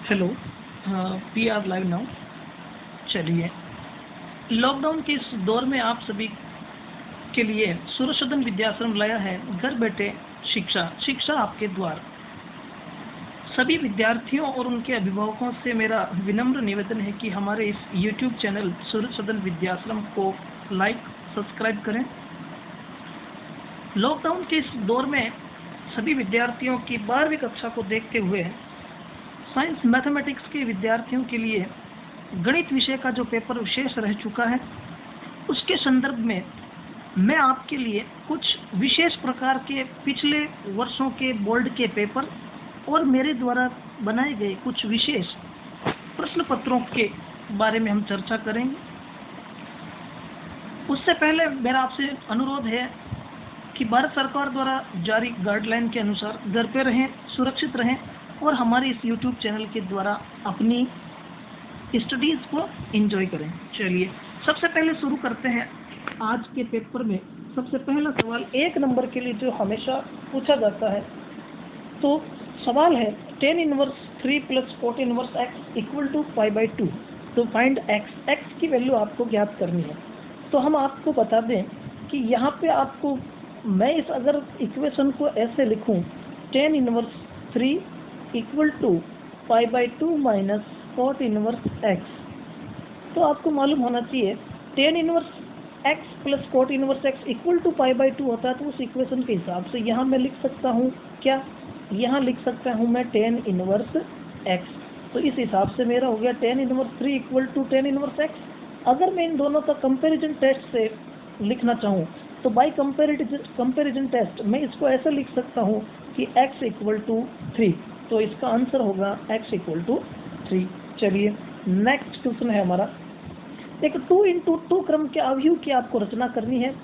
Hello. We are live now. चलिए, lockdown के इस दौर में आप सभी के लिए सूरज सदन विद्याश्रम लाया है घर बैठे शिक्षा, शिक्षा आपके द्वार। सभी विद्यार्थियों और उनके अभिभावकों से मेरा विनम्र निवेदन है कि हमारे इस यूट्यूब चैनल सूरज सदन विद्याश्रम को लाइक सब्सक्राइब करें। लॉकडाउन के इस दौर में सभी विद्यार्थियों की 12वीं कक्षा को देखते हुए साइंस मैथमेटिक्स के विद्यार्थियों के लिए गणित विषय का जो पेपर विशेष रह चुका है, उसके संदर्भ में मैं आपके लिए कुछ विशेष प्रकार के पिछले वर्षों के बोर्ड के पेपर और मेरे द्वारा बनाए गए कुछ विशेष प्रश्न पत्रों के बारे में हम चर्चा करेंगे। उससे पहले मेरा आपसे अनुरोध है कि भारत सरकार द्वारा जारी गाइडलाइन के अनुसार घर पे रहें, सुरक्षित रहें और हमारे इस यूट्यूब चैनल के द्वारा अपनी स्टडीज़ को एंजॉय करें। चलिए, सबसे पहले शुरू करते हैं आज के पेपर में। सबसे पहला सवाल 1 नंबर के लिए जो हमेशा पूछा जाता है, तो सवाल है tan inverse 3 + cot inverse x = π/2। तो फाइंड x की वैल्यू आपको ज्ञात करनी है। तो हम आपको बता दें कि यहाँ पे आपको मैं इस अगर इक्वेशन को ऐसे लिखूं, tan inverse 3 = π/2 - cot inverse x, तो आपको मालूम होना चाहिए tan inverse x + cot inverse x = π/2 होता है। तो उस इक्वेशन के हिसाब से यहाँ मैं लिख सकता हूँ क्या, यहाँ लिख सकता हूँ मैं tan इनवर्स x। तो इस हिसाब से मेरा हो गया tan inverse 3 = tan inverse x। अगर मैं इन दोनों का कंपैरिजन टेस्ट से लिखना चाहूँ तो बाय कंपैरिजन टेस्ट मैं इसको ऐसे लिख सकता हूँ कि x = 3। तो इसका आंसर होगा x = 3। चलिए, नेक्स्ट क्वेश्चन है हमारा। एक 2 × 2 क्रम के अवयव की आपको रचना करनी है,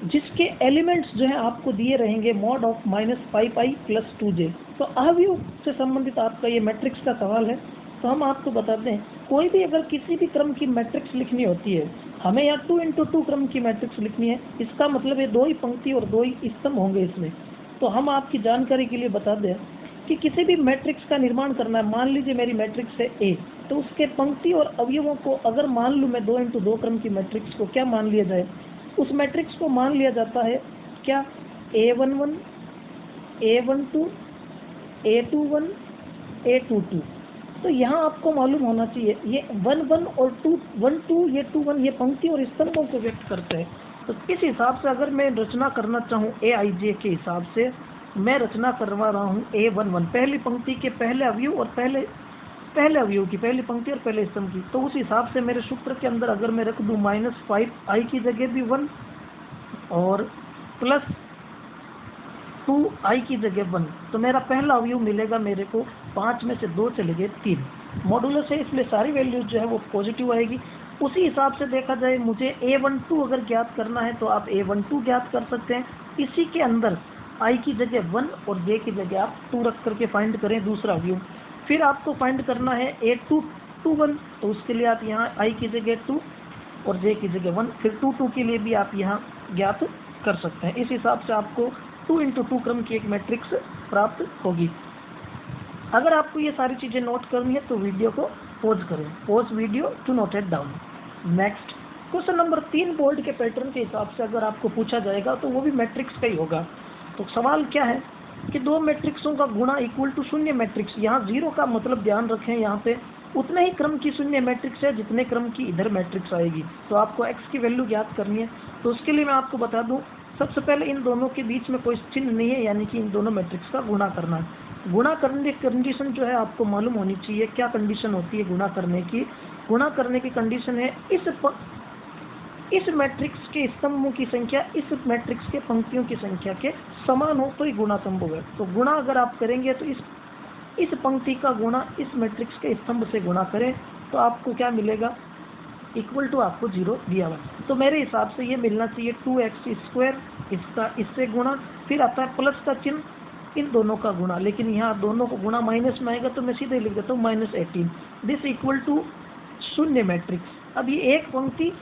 जिसके एलिमेंट्स जो है आपको दिए रहेंगे mod of -5π + 2j। तो अवयव से संबंधित आपका ये मैट्रिक्स का सवाल है। तो हम आपको बता दें, कोई भी अगर किसी भी क्रम की मैट्रिक्स लिखनी होती है, हमें यहाँ 2 × 2 क्रम की मैट्रिक्स लिखनी है। इसका मतलब है 2 ही पंक्ति और 2 ही स्तंभ होंगे इसमें। तो हम आपकी जानकारी के लिए बता दें कि किसी भी मैट्रिक्स का निर्माण करना है। मान लीजिए मेरी मैट्रिक्स है A, तो उसके पंक्ति और अवयवों को अगर मान लूँ मैं 2 × 2 क्रम की मैट्रिक्स को क्या मान लिया जाए, उस मैट्रिक्स को मान लिया जाता है क्या, A11, A12, A21, A22। तो यहाँ आपको मालूम होना चाहिए ये 1 1 और 2 1 2, ये 2 1, ये पंक्ति और स्तंभों को व्यक्त करते हैं। तो इस हिसाब से अगर मैं रचना करना चाहूँ AIJ के हिसाब से, मैं रचना करवा रहा हूँ A11, पहली पंक्ति के पहले अवयव और पहले अवयव की पहली पंक्ति और पहले स्तंभ की। तो उस हिसाब से मेरे सूत्र के अंदर अगर मैं रख दूँ -5i की जगह भी 1 और +2i की जगह 1, तो मेरा पहला अवयव मिलेगा मेरे को 5 में से 2 चले गए 3। मॉडुलस है, इसलिए सारी वैल्यूज जो है वो पॉजिटिव आएगी। उसी हिसाब से देखा जाए, मुझे A12 अगर ज्ञात करना है तो आप A12 ज्ञात कर सकते हैं। इसी के अंदर i की जगह 1 और j की जगह आप 2 रख करके फाइंड करें दूसरा अवयव। फिर आपको फाइंड करना है A21, तो उसके लिए आप यहाँ i की जगह 2 और j की जगह 1, फिर 2 2 के लिए भी आप यहाँ ज्ञात कर सकते हैं। इस हिसाब से आपको 2 × 2 क्रम की एक मैट्रिक्स प्राप्त होगी। अगर आपको ये सारी चीज़ें नोट करनी है तो वीडियो को पॉज करें, pause video to note it down. Next question number 3 board के पैटर्न के हिसाब से अगर आपको पूछा जाएगा तो वो भी मैट्रिक्स का ही होगा। तो सवाल क्या है कि 2 मैट्रिक्सों का गुणा = शून्य मैट्रिक्स। यहाँ 0 का मतलब ध्यान रखें, यहाँ पे उतने ही क्रम की शून्य मैट्रिक्स है जितने क्रम की इधर मैट्रिक्स आएगी। तो आपको x की वैल्यू ज्ञात करनी है। तो उसके लिए मैं आपको बता दूं, सबसे पहले इन दोनों के बीच में कोई चिन्ह नहीं है, यानी कि इन दोनों मैट्रिक्स का गुणा करना है। गुणा करने की कंडीशन जो है आपको मालूम होनी चाहिए। क्या कंडीशन होती है गुणा करने की? गुणा करने की कंडीशन है इस मैट्रिक्स के स्तंभों की संख्या इस मैट्रिक्स के पंक्तियों की संख्या के समान हो तो ही गुणा संभव है। तो गुणा अगर आप करेंगे तो इस पंक्ति का गुणा इस मैट्रिक्स के स्तंभ से गुणा करें तो आपको क्या मिलेगा, = आपको 0 दिया हुआ। तो मेरे हिसाब से ये मिलना चाहिए 2x², इसका इससे गुणा, फिर आता है प्लस का चिन्ह, इन दोनों का गुणा। लेकिन यहाँ दोनों को गुणा माइनस में आएगा तो मैं सीधे लिख देता हूँ -18। दिस = शून्य मैट्रिक्स। अब ये एक पंक्ति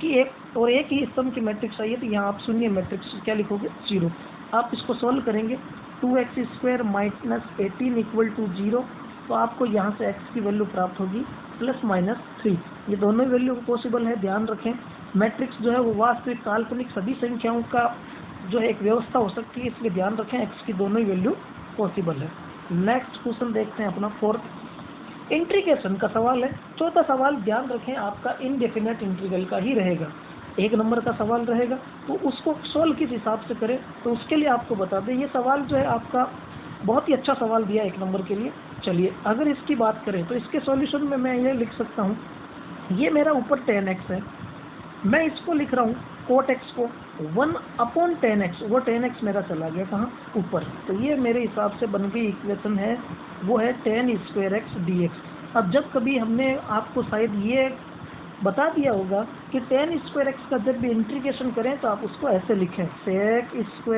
की एक और एक ही स्तंभ की मैट्रिक्स आई है, तो यहाँ आप शून्य मैट्रिक्स क्या लिखोगे, 0। आप इसको सॉल्व करेंगे, 2x² - 18 = 0। तो आपको यहाँ से x की वैल्यू प्राप्त होगी ±3। ये दोनों वैल्यू पॉसिबल है, ध्यान रखें। मैट्रिक्स जो है वो वास्तविक काल्पनिक सभी संख्याओं का जो है एक व्यवस्था हो सकती है, इसलिए ध्यान रखें x की दोनों ही वैल्यू पॉसिबल है। नेक्स्ट क्वेश्चन देखते हैं अपना फोर्थ इंटीग्रेशन का सवाल है। चौथा सवाल ध्यान रखें आपका इनडेफिनेट इंटीग्रल का ही रहेगा, 1 नंबर का सवाल रहेगा। तो उसको सोल्व किस हिसाब से करें, तो उसके लिए आपको बता दें ये सवाल जो है आपका बहुत ही अच्छा सवाल दिया 1 नंबर के लिए। चलिए अगर इसकी बात करें तो इसके सॉल्यूशन में मैं ये लिख सकता हूँ, ये मेरा ऊपर 10x है, मैं इसको लिख रहा हूँ कोट x को 1/10x, वो 10x मेरा चला गया कहाँ, ऊपर। तो ये मेरे हिसाब से बन गई इक्वेशन है, वो है tan² dx। अब जब कभी हमने आपको शायद ये बता दिया होगा कि tan² का जब भी इंटीग्रेशन करें तो आप उसको ऐसे लिखें sec² -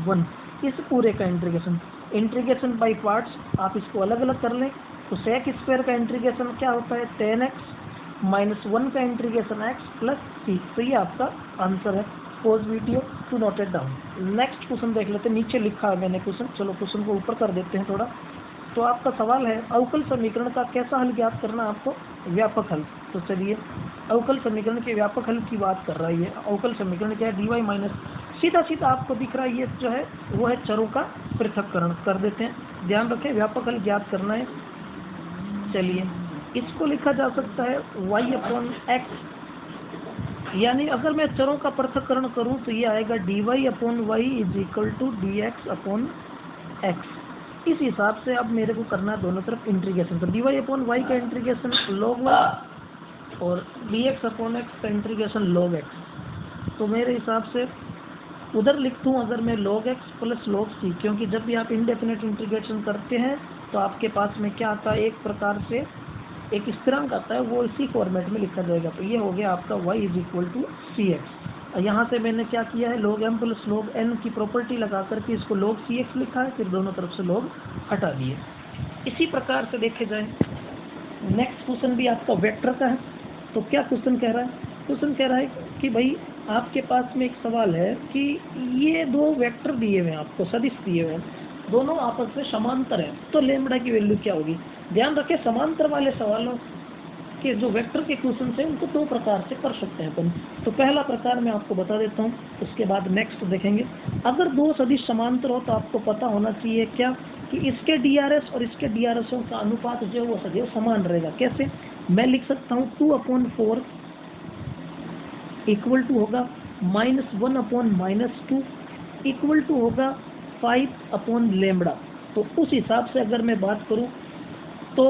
1, इस पूरे का इंटीग्रेशन बाई पार्ट्स आप इसको अलग अलग कर लें। तो sec² का इंटीग्रेशन क्या होता है, 10x - 1 का इंटीग्रेशन x + c। तो ये आपका आंसर है। Pause video to note it down. Next question देख लेते हैं, नीचे लिखा है मैंने क्वेश्चन, चलो क्वेश्चन को ऊपर कर देते हैं थोड़ा। तो आपका सवाल है अवकल समीकरण का कैसा हल ज्ञात करना आपको, व्यापक हल। तो चलिए अवकल समीकरण के व्यापक हल की बात कर रहा है ये। अवकल समीकरण क्या है, dy माइनस सीधा सीधा आपको दिख रहा है ये जो है वो है चरों का पृथक्करण कर देते हैं। ध्यान रखें व्यापक हल ज्ञात करना है। चलिए इसको लिखा जा सकता है y/x, यानी अगर मैं चरों का पृथक्करण करूं तो ये आएगा dy/y dx/x। इस हिसाब से अब मेरे को करना है दोनों तरफ इंटीग्रेशन। तो dy/y का इंटीग्रेशन log y और dx/x का इंटीग्रेशन log x। तो मेरे हिसाब से उधर लिख दूँ अगर मैं log x + log c, क्योंकि जब भी आप इंडेफिनेट इंटीग्रेशन करते हैं तो आपके पास में क्या आता है, एक प्रकार से एक स्थिरांक आता है, वो इसी फॉर्मेट में लिखा जाएगा। तो ये हो गया आपका y = cx। यहाँ से मैंने क्या किया है, log m + log n की प्रॉपर्टी लगा करके इसको log cx लिखा है, फिर दोनों तरफ से log हटा दिए। इसी प्रकार से देखे जाए नेक्स्ट क्वेश्चन भी आपका वेक्टर का है। तो क्या क्वेश्चन कह रहा है, क्वेश्चन कह रहा है कि भाई आपके पास में एक सवाल है कि ये दो वेक्टर दिए हुए हैं आपको, सदिश दिए हुए हैं, दोनों आपस में समांतर है, तो लेम्बडा की वैल्यू क्या होगी। ध्यान रखें समांतर वाले सवालों के जो वेक्टर के क्वेश्चन है उनको 2 प्रकार से कर सकते हैं अपन। तो पहला प्रकार मैं आपको बता देता हूँ, उसके बाद नेक्स्ट देखेंगे। अगर 2 सदिश समांतर हो तो आपको पता होना चाहिए क्या, कि इसके DRS और इसके DRS का अनुपात जो वो सदैव समान रहेगा। कैसे, मैं लिख सकता हूँ 2/4 इक्वल टू होगा -1/-2 इक्वल टू होगा 5/λ। तो उस हिसाब से अगर मैं बात करूं तो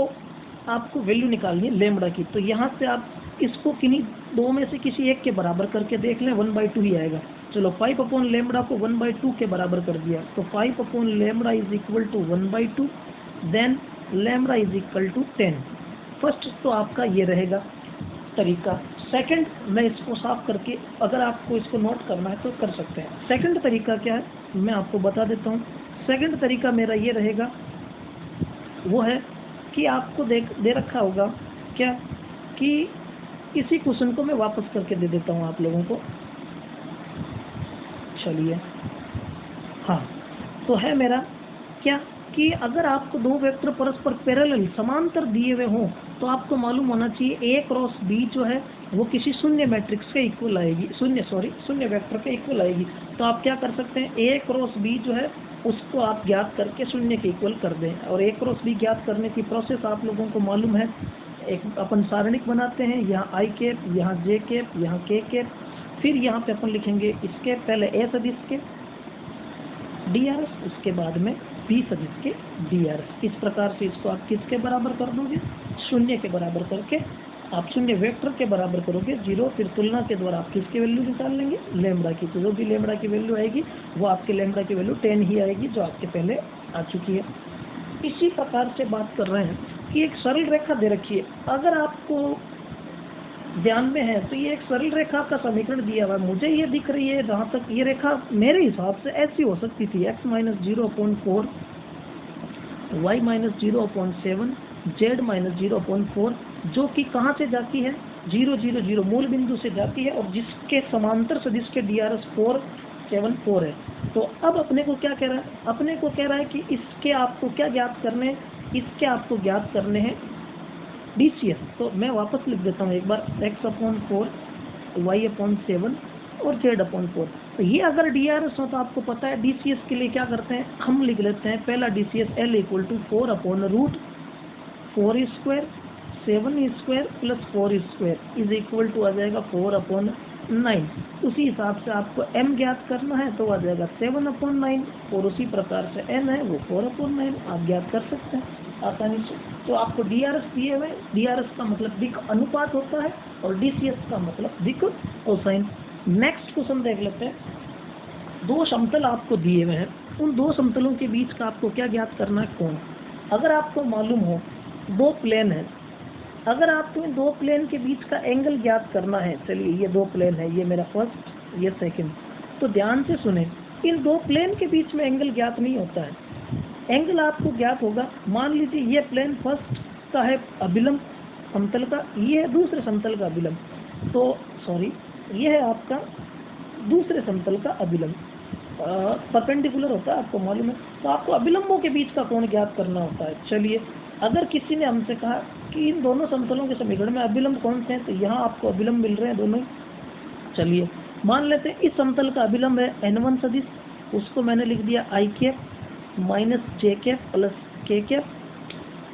आपको वैल्यू निकालनी है लेम्बडा की। तो यहाँ से आप इसको किन्हीं 2 में से किसी एक के बराबर करके देख लें, 1/2 ही आएगा। चलो 5/λ को 1/2 के बराबर कर दिया, तो 5/λ = 1/2, देन λ = 10। फर्स्ट तो आपका ये रहेगा तरीका। सेकंड मैं इसको साफ करके अगर आपको इसको नोट करना है तो कर सकते हैं। सेकंड तरीका क्या है मैं आपको बता देता हूँ। सेकंड तरीका मेरा ये रहेगा, वो है कि आपको दे रखा होगा क्या, कि इसी क्वेश्चन को मैं वापस करके दे देता हूँ आप लोगों को। चलिए हाँ, तो है मेरा क्या कि अगर आपको 2 वेक्टर परस्पर पैरेलल समांतर दिए हुए हों तो आपको मालूम होना चाहिए A क्रॉस B जो है वो किसी शून्य मैट्रिक्स के इक्वल आएगी, शून्य वेक्टर के इक्वल आएगी। तो आप क्या कर सकते हैं, A क्रॉस B जो है उसको आप ज्ञात करके शून्य के इक्वल कर दें। और A क्रॉस B ज्ञात करने की प्रोसेस आप लोगों को मालूम है, एक अपन सारणिक बनाते हैं, यहाँ i कैप, यहाँ j कैप, यहाँ k कैप, फिर यहाँ पे अपन लिखेंगे इसके पहले A सदिश के DRS, उसके बाद में B सदिश के DRS। इस प्रकार से इसको आप किसके बराबर कर दोगे, शून्य के बराबर करके आप शून्य वेक्टर के बराबर करोगे 0, फिर तुलना के द्वारा आप किसकी वैल्यू निकाल लेंगे, लेम्बडा की। तो जो भी लेम्बडा की वैल्यू आएगी वो आपके लेम्बडा की वैल्यू 10 ही आएगी जो आपके पहले आ चुकी है। इसी प्रकार से बात कर रहे हैं कि एक सरल रेखा दे रखी है, अगर आपको ध्यान में है तो ये एक सरल रेखा का समीकरण दिया हुआ है, मुझे ये दिख रही है जहाँ तक ये रेखा मेरे हिसाब से ऐसी हो सकती थी, x - 0/4 y - 0/7 z - 0/4, जो कि कहाँ से जाती है, 0 0 0 मूल बिंदु से जाती है, और जिसके समांतर सदिश के DRS 4 4 है। तो अब अपने को क्या कह रहा है, अपने को कह रहा है कि इसके आपको क्या ज्ञात करने हैं, इसके आपको ज्ञात करने हैं DCF। तो मैं वापस लिख देता हूँ एक बार, x/4 y/7 और z/4। तो ये अगर DRS हो तो आपको पता है DCS के लिए क्या करते हैं, हम लिख लेते हैं पहला DCS L = 4/√4² 7² + 4² is equal to आ जाएगा 4/9। उसी हिसाब से आपको m ज्ञात करना है तो आ जाएगा 7/9 और उसी प्रकार से n है वो 4/9 आप ज्ञात कर सकते हैं आसानी से। तो आपको DRS दिए हुए, DRS का मतलब दिक् अनुपात होता है और DCS का मतलब दिक् कोसाइन। नेक्स्ट क्वेश्चन देख लेते हैं। दो समतल आपको दिए हुए हैं, उन दो समतलों के बीच का आपको क्या ज्ञात करना है, कोण। अगर आपको मालूम हो दो प्लेन है, अगर आपको इन दो प्लेन के बीच का एंगल ज्ञात करना है, चलिए ये दो प्लेन है, ये मेरा फर्स्ट ये सेकंड, तो ध्यान से सुने, इन दो प्लेन के बीच में एंगल ज्ञात नहीं होता है। एंगल आपको ज्ञात होगा, मान लीजिए ये प्लेन फर्स्ट का है अभिलंब समतल का, ये है दूसरे समतल का अभिलंब, तो सॉरी ये है आपका दूसरे समतल का अभिलंब, परपेंडिकुलर होता है आपको मालूम है। तो आपको अभिलंबों के बीच का कोण ज्ञात करना होता है। चलिए अगर किसी ने हमसे कहा कि इन दोनों समतलों के समीकरण में अभिलंब कौन से हैं, तो यहाँ आपको अभिलंब मिल रहे हैं दोनों। चलिए मान लेते हैं इस समतल का अभिलंब है n1 सदिश, उसको मैंने लिख दिया i - j + k।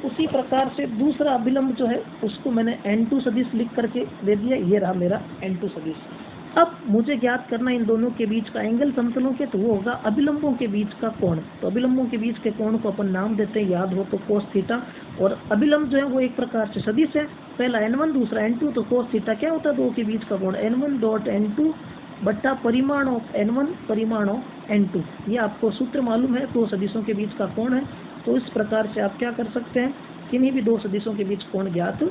उसी प्रकार से दूसरा अभिलंब जो है उसको मैंने n2 सदिश लिख करके दे दिया, ये रहा मेरा n2 सदिश। अब मुझे ज्ञात करना इन दोनों के बीच का एंगल समतलों के, तो वो होगा अभिलंबों के बीच का कोण। तो अभिलंबों के बीच के कोण को अपन नाम देते हैं, याद हो तो cos थीटा। और अभिलंब जो है वो एक प्रकार से सदिश है, पहला n1 दूसरा n2, तो cos थीटा क्या होता है, दो के बीच का कोण n1.n2 बट्टा परिमाण ऑफ n1 परिमाण ऑफ n2। ये आपको सूत्र मालूम है, दो सदिशों के बीच का कोण है। तो इस प्रकार से आप क्या कर सकते हैं, किन्हीं भी दो सदिशों के बीच कोण ज्ञात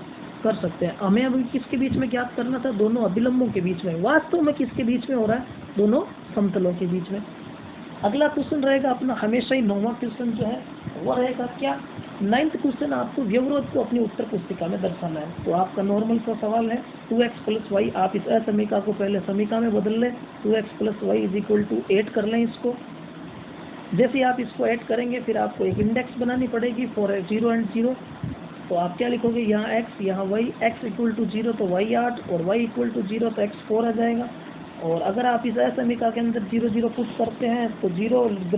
कर सकते हैं। हमें अभी किसके बीच में ज्ञात करना था, दोनों अभिलंबों के बीच में। वास्तव में किसके बीच में हो रहा है, दोनों समतलों के बीच में। अगला क्वेश्चन रहेगा अपना हमेशा ही 9वां क्वेश्चन जो है वो रहेगा क्या, 9th क्वेश्चन आपको व्यवरोध को अपनी उत्तर पुस्तिका में दर्शाना है। तो आपका नॉर्मल सा सवाल है 2x + y, आप इस असमीका को पहले समीका में बदल लें, 2x + y = 8 कर लें इसको। जैसे आप इसको ऐड करेंगे फिर आपको एक इंडेक्स बनानी पड़ेगी फॉर 0 and 0। तो आप क्या लिखोगे, यहाँ x यहाँ y, x = 0 तो y 8 और y = 0 तो x 4 आ जाएगा। और अगर आप इस असमीका के अंदर 0 0 पुट करते हैं तो 0 >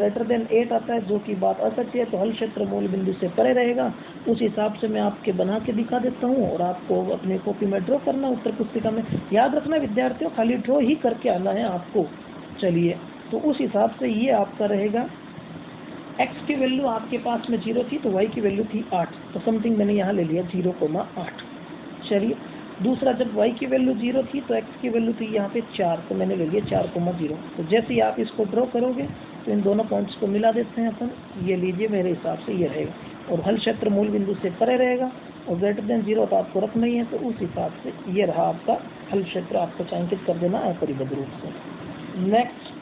8 आता है, जो कि बात असत्य है, तो हल क्षेत्र मूल बिंदु से परे रहेगा। उस हिसाब से मैं आपके बना के दिखा देता हूँ और आपको अपने कॉपी में ड्रॉ करना उत्तर पुस्तिका में। याद रखना विद्यार्थियों, खाली ड्रॉ ही करके आना है आपको। चलिए तो उस हिसाब से ये आपका रहेगा, x की वैल्यू आपके पास में 0 थी तो y की वैल्यू थी 8, तो समथिंग मैंने यहाँ ले लिया 0,8। चलिए दूसरा, जब y की वैल्यू 0 थी तो x की वैल्यू थी यहाँ पे 4, तो मैंने ले लिया 4,0। तो जैसे ही आप इसको ड्रॉ करोगे तो इन दोनों पॉइंट्स को मिला देते हैं अपन, ये लीजिए मेरे हिसाब से ये रहेगा। और हल क्षेत्र मूल बिंदु से परे रहेगा और >0 तो आपको रखना ही है, तो उस हिसाब से ये रहा आपका हल क्षेत्र, आपको चिन्हित कर देना है परिबद्ध रूप से। नेक्स्ट,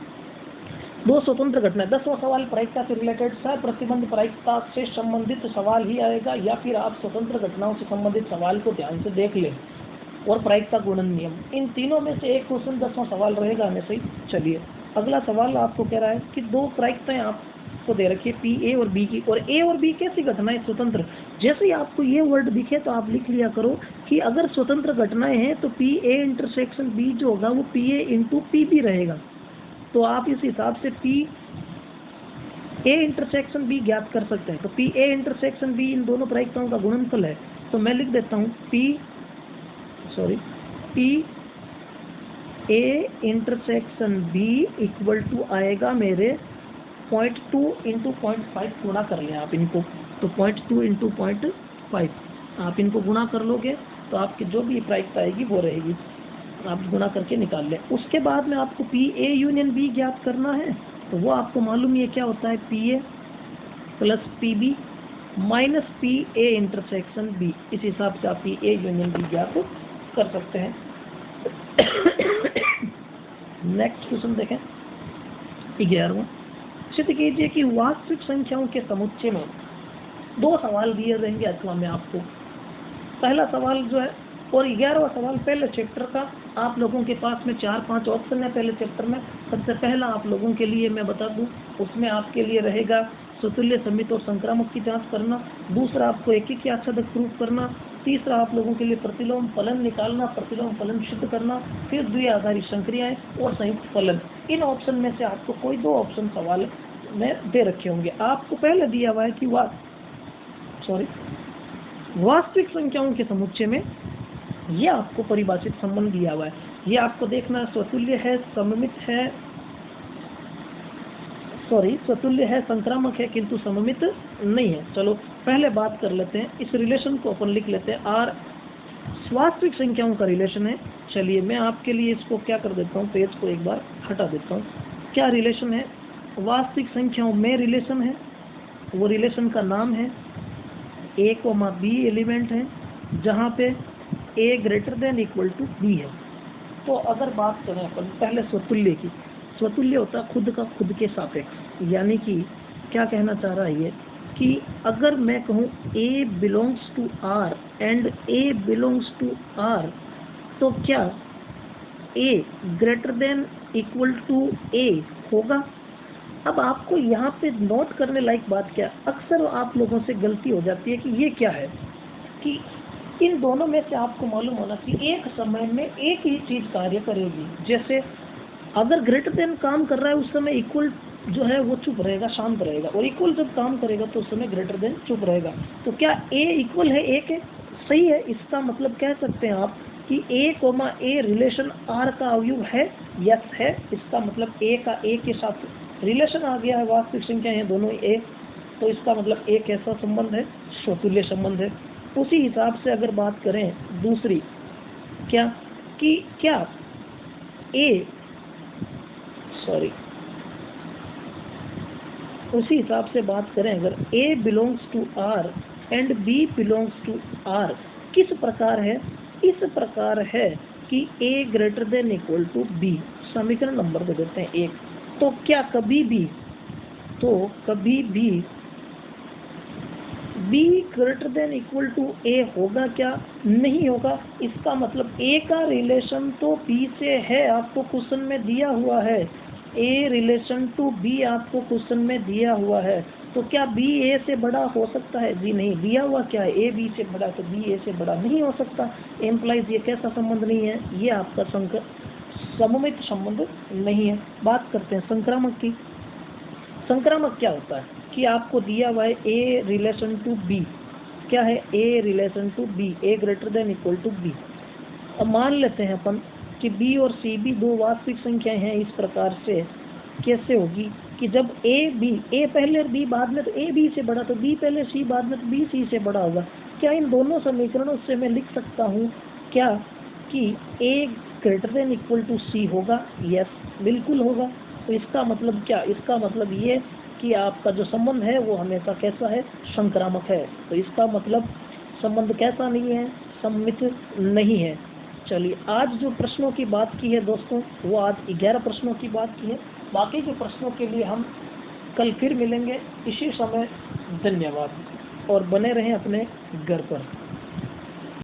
दो स्वतंत्र घटनाएं। 10वां सवाल प्रायिकता से रिलेटेड, सह प्रतिबंध प्रायिकता से संबंधित सवाल ही आएगा, या फिर आप स्वतंत्र घटनाओं से संबंधित सवाल को ध्यान से देख लें, और प्रायिकता गुणन नियम, इन तीनों में से एक क्वेश्चन 10वां सवाल रहेगा हमेशा ही। चलिए अगला सवाल आपको कह रहा है कि दो प्रायिकताएं आपको दे रखी है P A और B की, और A और B कैसी घटनाएं स्वतंत्र। जैसे ही आपको ये वर्ड दिखे तो आप लिख लिया करो कि अगर स्वतंत्र घटनाएं हैं तो P A * B जो होगा वो P A × P B रहेगा। तो आप इस हिसाब से P A * B ज्ञात कर सकते हैं। तो P A * B इन दोनों प्रायिकताओं का गुणनफल है। तो मैं लिख देता हूँ P A * B = आएगा मेरे 0.2 × 0.5, गुणा कर लें आप इनको, तो 0.2 × 0.5 आप इनको गुणा कर लोगे तो आपकी जो भी प्रायिकता आएगी वो रहेगी, आप गुणा करके निकाल लें। उसके बाद में आपको P A * B ज्ञात करना है, तो वो आपको मालूम है क्या होता है, P A + P B - P A * B। इस हिसाब से आप P A * B ज्ञात कर सकते हैं। नेक्स्ट क्वेश्चन देखें 11वां। सिद्ध कीजिए कि वास्तविक संख्याओं के समुच्चय में दो सवाल दिए रहेंगे अथवा में आपको। पहला सवाल जो है और 11वां सवाल पहले चैप्टर का आप लोगों के पास में 4-5 ऑप्शन है पहले चैप्टर में। सबसे पहला आप लोगों के लिए मैं बता दूं, उसमें आपके लिए रहेगा स्वतुल्य समित और संक्रामक की जांच करना। दूसरा आपको एकीकी आच्छादक प्रूफ करना। तीसरा आप लोगों के लिए प्रतिलोम फलन निकालना, प्रतिलोम फलन सिद्ध करना। फिर द्विआधारी संक्रियाएं और संयुक्त फलन। इन ऑप्शन में से आपको कोई 2 ऑप्शन सवाल में दे रखे होंगे। आपको पहले दिया हुआ है कि वास्तविक संख्याओं के समुच्चय में यह आपको परिभाषित संबंध दिया हुआ है। ये आपको देखना स्वतुल्य है, सममित है, स्वतुल्य है, संक्रामक है, किंतु सममित नहीं है। चलो पहले बात कर लेते हैं, इस रिलेशन को अपन लिख लेते हैं। आर वास्तविक संख्याओं का रिलेशन है। चलिए मैं आपके लिए इसको क्या कर देता हूँ, पेज को एक बार हटा देता हूँ। क्या रिलेशन है? वास्तविक संख्याओं में रिलेशन है। वो रिलेशन का नाम है a, b एलिमेंट है, जहाँ पे a greater than equal to b है। तो अगर बात करें अपन पहले स्वतुल्य की, स्वतुल्य होता है खुद का खुद के सापेक्ष। यानी कि क्या कहना चाह रहा है ये कि अगर मैं कहूँ a belongs to r and a belongs to r, तो क्या a greater than equal to a होगा? अब आपको यहाँ पे नोट करने लायक बात क्या, अक्सर आप लोगों से गलती हो जाती है कि ये क्या है कि इन दोनों में से आपको मालूम होना कि एक समय में एक ही चीज कार्य करेगी। जैसे अगर ग्रेटर देन काम कर रहा है उस समय इक्वल जो है वो चुप रहेगा, शांत रहेगा, और इक्वल जब काम करेगा तो उस समय ग्रेटर देन चुप रहेगा। तो क्या a इक्वल है a के? सही है। इसका मतलब कह सकते हैं आप कि a, रिलेशन r का अवयव है। यस है। इसका मतलब a का a के साथ रिलेशन आ गया है। वास्तविक संख्या है दोनों ही a, तो इसका मतलब a कैसा संबंध है? स्वतुल्य संबंध है। उसी हिसाब से अगर बात करें दूसरी, क्या उसी हिसाब से बात करें अगर a belongs to r and b belongs to r, किस प्रकार है? इस प्रकार है कि a greater than equal to b। समीकरण नंबर दे देते हैं 1। तो क्या कभी भी b greater than equal to a होगा क्या? नहीं होगा। इसका मतलब a का रिलेशन तो b से है, आपको क्वेश्चन में दिया हुआ है। a रिलेशन टू b आपको क्वेश्चन में दिया हुआ है। तो क्या b a से बड़ा हो सकता है? जी नहीं। दिया हुआ क्या है? a b से बड़ा, तो b a से बड़ा नहीं हो सकता। एम्प्लाइज ये कैसा संबंध नहीं है? ये आपका सममित संबंध नहीं है। बात करते हैं संक्रामक की। संक्रामक क्या होता है कि आपको दिया हुआ है a रिलेशन टू b। क्या है? a relation to b, a greater than equal to b। अब मान लेते हैं अपन कि b और c भी 2 वास्तविक संख्याएं हैं। इस प्रकार से कैसे होगी कि जब a पहले और b बाद में, तो a b से बड़ा, तो b पहले c बाद में, तो b c से बड़ा होगा। क्या इन दोनों समीकरणों से मैं लिख सकता हूँ क्या कि a greater than equal to c होगा? यस, बिल्कुल होगा। तो इसका मतलब क्या? इसका मतलब ये कि आपका जो संबंध है वो हमेशा कैसा है? संक्रामक है। तो इसका मतलब संबंध कैसा नहीं है? सममित नहीं है। चलिए आज जो प्रश्नों की बात की है दोस्तों, वो आज 11 प्रश्नों की बात की है। बाकी के प्रश्नों के लिए हम कल फिर मिलेंगे इसी समय। धन्यवाद और बने रहें अपने घर पर।